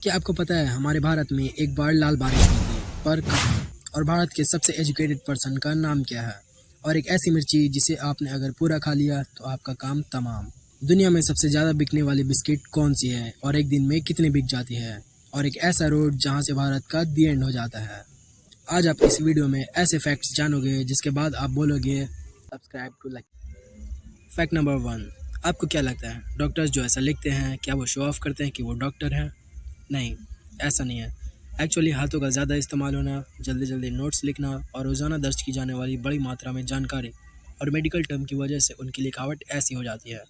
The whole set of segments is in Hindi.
क्या आपको पता है हमारे भारत में एक बार लाल बारिश हुई थी, पर कहाँ? और भारत के सबसे एजुकेटेड पर्सन का नाम क्या है? और एक ऐसी मिर्ची जिसे आपने अगर पूरा खा लिया तो आपका काम तमाम। दुनिया में सबसे ज़्यादा बिकने वाली बिस्किट कौन सी है और एक दिन में कितनी बिक जाती है? और एक ऐसा रोड जहाँ से भारत का दी एंड हो जाता है। आज आप इस वीडियो में ऐसे फैक्ट्स जानोगे जिसके बाद आप बोलोगे subscribe to like. Fact number 1, आपको क्या लगता है डॉक्टर्स जो ऐसा लिखते हैं क्या वो शो ऑफ करते हैं कि वो डॉक्टर हैं? नहीं, ऐसा नहीं है। एक्चुअली हाथों का ज़्यादा इस्तेमाल होना, जल्दी जल्दी नोट्स लिखना और रोज़ाना दर्ज की जाने वाली बड़ी मात्रा में जानकारी और मेडिकल टर्म की वजह से उनकी लिखावट ऐसी हो जाती है।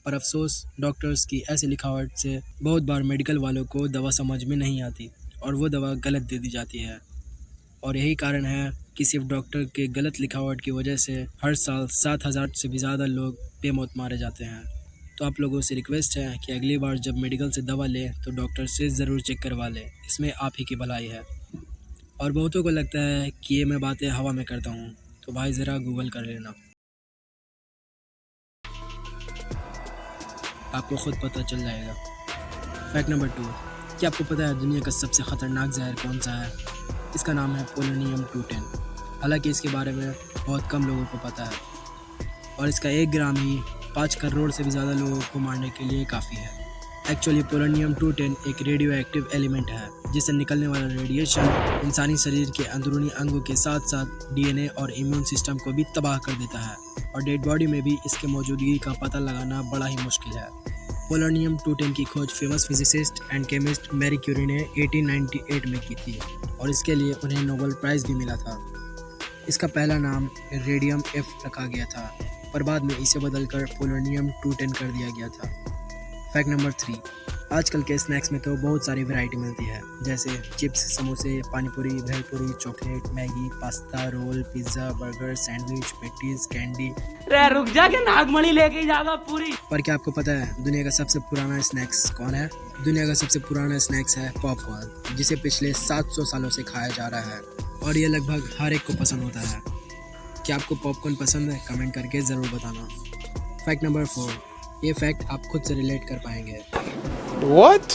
पर अफसोस, डॉक्टर्स की ऐसी लिखावट से बहुत बार मेडिकल वालों को दवा समझ में नहीं आती और वो दवा गलत दे दी जाती है। और यही कारण है कि सिर्फ डॉक्टर के गलत लिखावट की वजह से हर साल 7,000 से भी ज़्यादा लोग बेमौत मारे जाते हैं। तो आप लोगों से रिक्वेस्ट है कि अगली बार जब मेडिकल से दवा लें तो डॉक्टर से ज़रूर चेक करवा लें, इसमें आप ही की भलाई है। और बहुतों को लगता है कि ये मैं बातें हवा में करता हूँ, तो भाई ज़रा गूगल कर लेना, आपको खुद पता चल जाएगा। फैक्ट नंबर 2, क्या आपको पता है दुनिया का सबसे ख़तरनाक जहर कौन सा है? इसका नाम है पोलोनियम 210। हालांकि इसके बारे में बहुत कम लोगों को पता है और इसका 1 ग्राम ही 5 करोड़ से भी ज़्यादा लोगों को मारने के लिए काफ़ी है। एक्चुअली पोलोनियम 210 एक रेडियो एक्टिव एलिमेंट है जिससे निकलने वाला रेडिएशन इंसानी शरीर के अंदरूनी अंगों के साथ साथ डीएनए और इम्यून सिस्टम को भी तबाह कर देता है और डेड बॉडी में भी इसके मौजूदगी का पता लगाना बड़ा ही मुश्किल है। पोलोनियम 210 की खोज famous physicist and chemist Marie Curie ने 1898 में की थी और इसके लिए उन्हें नोबेल प्राइज़ भी मिला था। इसका पहला नाम रेडियम एफ रखा गया था, पर बाद में इसे बदलकर पोलोनियम 210 कर दिया गया था। फैक्ट नंबर 3, आजकल के स्नैक्स में तो बहुत सारी वैरायटी मिलती है, जैसे चिप्स, समोसे, panipuri, bhelpuri, chocolate, Maggi, pasta, roll, pizza, burger, sandwich, patties, candy. रे रुक जा के नागमणि लेके जाएगा पूरी। पर क्या आपको पता है दुनिया का सबसे पुराना स्नैक्स कौन है? दुनिया का सबसे पुराना स्नैक्स है पॉपकॉर्न, जिसे पिछले 700 सालों से खाया जा रहा है और ये लगभग हर एक को पसंद होता है। क्या आपको पॉपकॉर्न पसंद है? कमेंट करके ज़रूर बताना। फैक्ट नंबर 4, ये फैक्ट आप खुद से रिलेट कर पाएंगे। What?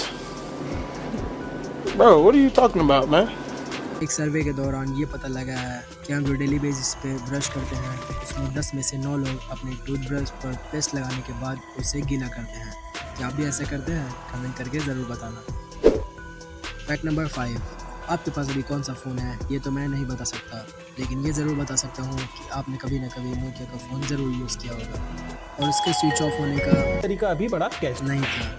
Bro, what are you talking about, man? एक सर्वे के दौरान ये पता लगा है कि हम जो डेली बेसिस पे ब्रश करते हैं उसमें 10 में से 9 लोग अपने टूथब्रश पर पेस्ट लगाने के बाद उसे गीला करते हैं। क्या आप भी ऐसा करते हैं? कमेंट करके ज़रूर बताना। फैक्ट नंबर 5, आपके पास अभी कौन सा फ़ोन है ये तो मैं नहीं बता सकता, लेकिन ये ज़रूर बता सकता हूँ कि आपने कभी ना कभी नोकिया का फ़ोन ज़रूर यूज़ किया होगा और उसके स्विच ऑफ होने का तरीका अभी बड़ा कैश नहीं था।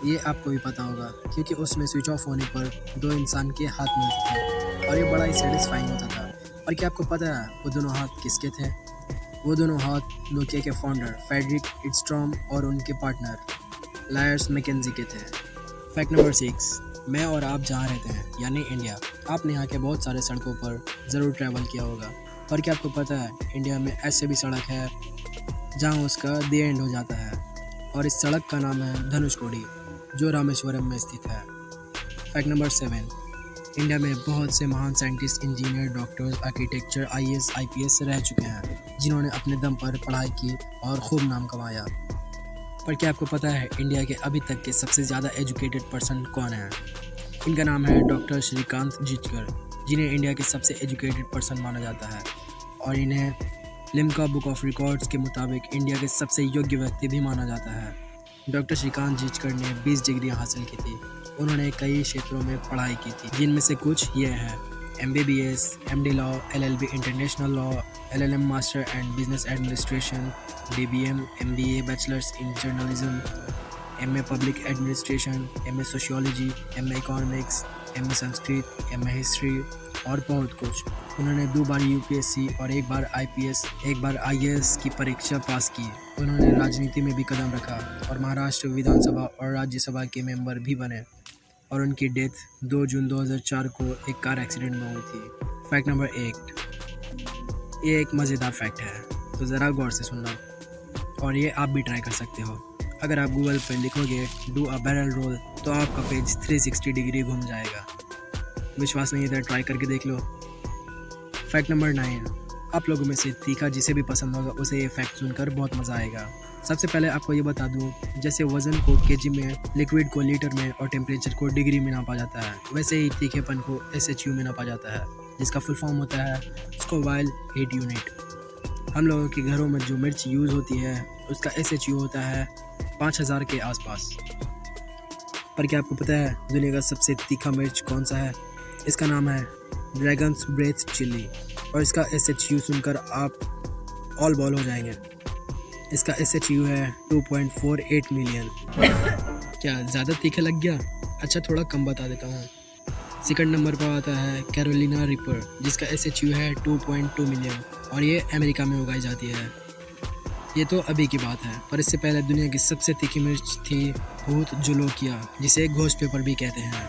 ये आपको भी पता होगा क्योंकि उसमें स्विच ऑफ होने पर 2 इंसान के हाथ मिलते थे और ये बड़ा ही सेटिस्फाइंग होता था। और क्या आपको पता है वो दोनों हाथ किसके थे? वो दोनों हाथ नोकिया के फाउंडर फ्रेडरिक इडस्ट्रॉम और उनके पार्टनर लायर्स मैकेंजी के थे। फैक्ट नंबर 6, मैं और आप जहाँ रहते हैं यानी इंडिया, आपने यहाँ के बहुत सारे सड़कों पर ज़रूर ट्रैवल किया होगा। पर क्या आपको पता है इंडिया में ऐसे भी सड़क है जहाँ उसका दी एंड हो जाता है और इस सड़क का नाम है धनुषकोडी, जो रामेश्वरम में स्थित है। फैक्ट नंबर 7, इंडिया में बहुत से महान scientist, engineer, doctors, architecture, IAS, IPS रह चुके हैं जिन्होंने अपने दम पर पढ़ाई की और खूब नाम कमाया। पर क्या आपको पता है इंडिया के अभी तक के सबसे ज़्यादा एजुकेटेड पर्सन कौन है? इनका नाम है डॉक्टर श्रीकांत जिचकर, जिन्हें इंडिया के सबसे एजुकेटेड पर्सन माना जाता है और इन्हें लिम्का बुक ऑफ रिकॉर्ड्स के मुताबिक इंडिया के सबसे योग्य व्यक्ति भी माना जाता है। डॉक्टर श्रीकांत जिचकर ने 20 डिग्रियां हासिल की थी। उन्होंने कई क्षेत्रों में पढ़ाई की थी, जिनमें से कुछ ये हैं: MBBS, MD law, LLB international law, LLM master and business administration, DBM, MBA bachelors in journalism, MA public administration, MA sociology, MA economics, MA Sanskrit, MA history और बहुत कुछ। उन्होंने 2 बार UPSC और 1 बार IPS, 1 बार IAS की परीक्षा पास की। उन्होंने राजनीति में भी कदम रखा और महाराष्ट्र विधानसभा और राज्यसभा के मेंबर भी बने और उनकी डेथ 2 जून 2004 को एक कार एक्सीडेंट में हुई थी। फैक्ट नंबर 8, ये एक मज़ेदार फैक्ट है तो ज़रा गौर से सुनना और ये आप भी ट्राई कर सकते हो। अगर आप गूगल पर लिखोगे डू अ बैरल रोल तो आपका पेज 360 डिग्री घूम जाएगा। विश्वास नहीं है तो ट्राई करके देख लो। फैक्ट नंबर 9, आप लोगों में से तीखा जिसे भी पसंद होगा उसे ये फैक्ट सुनकर बहुत मज़ा आएगा। सबसे पहले आपको ये बता दूं, जैसे वज़न को केजी में, लिक्विड को लीटर में और टेम्परेचर को डिग्री में नापा जाता है, वैसे ही तीखेपन को SHU में नापा जाता है, जिसका फुल फॉर्म होता है स्कोवाइल हीट यूनिट। हम लोगों के घरों में जो मिर्च यूज़ होती है उसका SHU होता है 5000 के आसपास। पर क्या आपको पता है दुनिया का सबसे तीखा मिर्च कौन सा है? इसका नाम है ड्रैगन्स ब्रेथ चिली, और इसका SHU सुनकर आप ऑल बॉल हो जाएंगे। इसका SHU है 2.48 मिलियन। क्या ज़्यादा तीखा लग गया? अच्छा, थोड़ा कम बता देता हूँ। सेकंड नंबर पर आता है कैरोलिना रिपर, जिसका SHU है 2.2 मिलियन, और ये अमेरिका में उगाई जाती है। ये तो अभी की बात है, पर इससे पहले दुनिया की सबसे तीखी मिर्च थी भूत जुलोकिया, जिसे घोस्ट पेपर भी कहते हैं,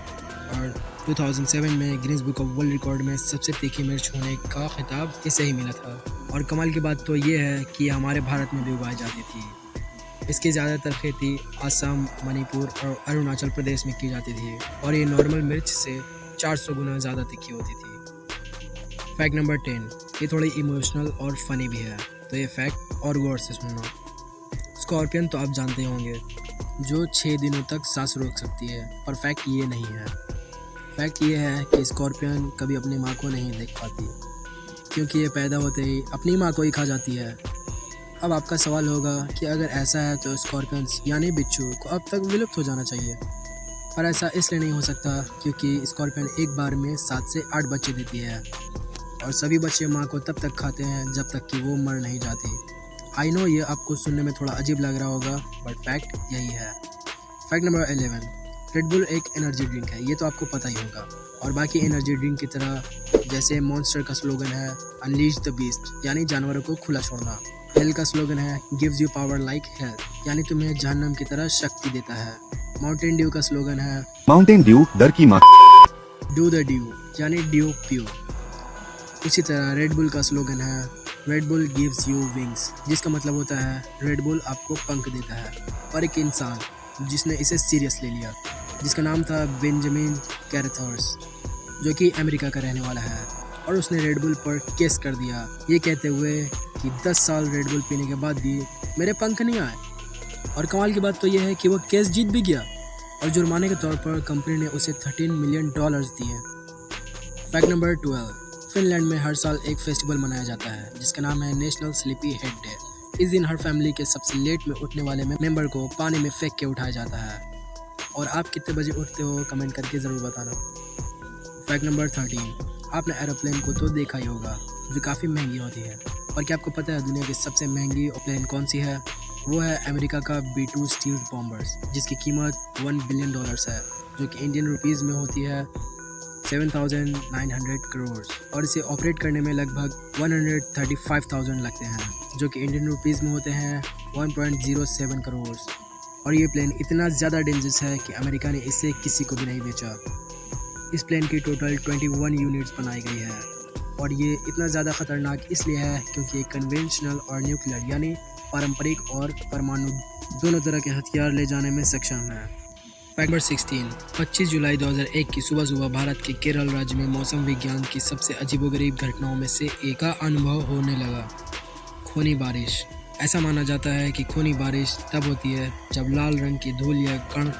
और 2007 में Guinness book of world record में सबसे तीखी मिर्च होने का खिताब इसे ही मिला था। और कमाल की बात तो ये है कि हमारे भारत में भी उगाई जाती थी। इसकी ज़्यादातर खेती असम, मणिपुर और अरुणाचल प्रदेश में की जाती थी, और ये नॉर्मल मिर्च से 400 गुना ज़्यादा तीखी होती थी। फैक्ट नंबर 10, ये थोड़ी इमोशनल और फनी भी है, तो ये फैक्ट और गौर से सुनना। स्कॉर्पियन तो आप जानते होंगे, जो 6 दिनों तक सांस रोक सकती है, पर फैक्ट ये नहीं है। फैक्ट ये है कि स्कॉर्पियन कभी अपनी माँ को नहीं देख पाती, क्योंकि ये पैदा होते ही अपनी माँ को ही खा जाती है। अब आपका सवाल होगा कि अगर ऐसा है तो स्कॉर्पियंस यानी बिच्छू को अब तक विलुप्त हो जाना चाहिए, पर ऐसा इसलिए नहीं हो सकता क्योंकि स्कॉर्पियन एक बार में 7 से 8 बच्चे देती है, और सभी बच्चे माँ को तब तक खाते हैं जब तक कि वो मर नहीं जाती। आई नो ये आपको सुनने में थोड़ा अजीब लग रहा होगा, बट फैक्ट यही है। फैक्ट नंबर 11, रेड बुल एक एनर्जी ड्रिंक है, ये तो आपको पता ही होगा। और बाकी एनर्जी ड्रिंक की तरह जैसे मॉन्स्टर का स्लोगन है अनलीश द बीस्ट, यानी जानवरों को खुला छोड़ना। हेल का स्लोगन है gives you power like hell, यानी तुम्हें जहन्नम की तरह शक्ति देता है। माउंटेन ड्यू का स्लोगन है माउंटेन ड्यू दर की माँ डू द ड्यू, यानी ड्यू प्यू। उसी तरह रेड बुल का स्लोगन है red bull gives you wings, जिसका मतलब होता है रेड बुल आपको पंख देता है। और एक इंसान जिसने इसे सीरियस ले लिया, जिसका नाम था बेंजामिन कैरेथर्स, जो कि अमेरिका का रहने वाला है, और उसने रेड बुल पर केस कर दिया, ये कहते हुए कि 10 साल रेड बुल पीने के बाद भी मेरे पंख नहीं आए। और कमाल की बात तो यह है कि वो केस जीत भी गया, और जुर्माने के तौर पर कंपनी ने उसे $13 मिलियन दिए। फैक्ट नंबर 12, फिनलैंड में हर साल एक फेस्टिवल मनाया जाता है जिसका नाम है नेशनल स्लीपी हेड डे। इस दिन हर फैमिली के सबसे लेट में उठने वाले मेंबर को पानी में फेंक के उठाया जाता है। और आप कितने बजे उठते हो कमेंट करके ज़रूर बताना। फैक्ट नंबर 13, आपने एरोप्लेन को तो देखा ही होगा, जो काफ़ी महंगी होती है, पर क्या आपको पता है दुनिया की सबसे महंगी प्लेन कौन सी है? वो है अमेरिका का B-2 स्टील्थ बॉम्बर्स, जिसकी कीमत $1 बिलियन है, जो कि इंडियन रुपीज़ में होती है 7,900 करोड़, और इसे ऑपरेट करने में लगभग 135,000 लगते हैं, जो कि इंडियन रुपीज़ में होते हैं 1.07 करोड़। और ये प्लेन इतना ज़्यादा डेंजरस है कि अमेरिका ने इसे किसी को भी नहीं बेचा। इस प्लेन की टोटल 21 यूनिट्स बनाई गई है, और ये इतना ज़्यादा ख़तरनाक इसलिए है क्योंकि ये कन्वेंशनल और न्यूक्लियर यानी पारंपरिक और परमाणु दोनों तरह के हथियार ले जाने में सक्षम है। फैक्ट नंबर 16, 25 जुलाई 2001 की सुबह भारत के केरल राज्य में मौसम विज्ञान की सबसे अजीबोगरीब घटनाओं में से एक का अनुभव होने लगा, खूनी बारिश। ऐसा माना जाता है कि खूनी बारिश तब होती है जब लाल रंग की धूल या कण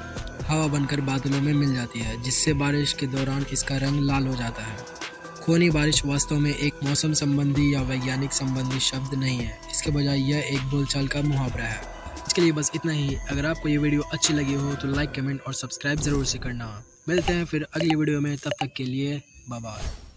हवा बनकर बादलों में मिल जाती है, जिससे बारिश के दौरान इसका रंग लाल हो जाता है। खूनी बारिश वास्तव में एक मौसम संबंधी या वैज्ञानिक संबंधी शब्द नहीं है, इसके बजाय यह एक बोलचाल का मुहावरा है। इसके लिए बस इतना ही। अगर आपको ये वीडियो अच्छी लगी हो तो लाइक, कमेंट और सब्सक्राइब ज़रूर से करना। मिलते हैं फिर अगली वीडियो में, तब तक के लिए बाय बाय।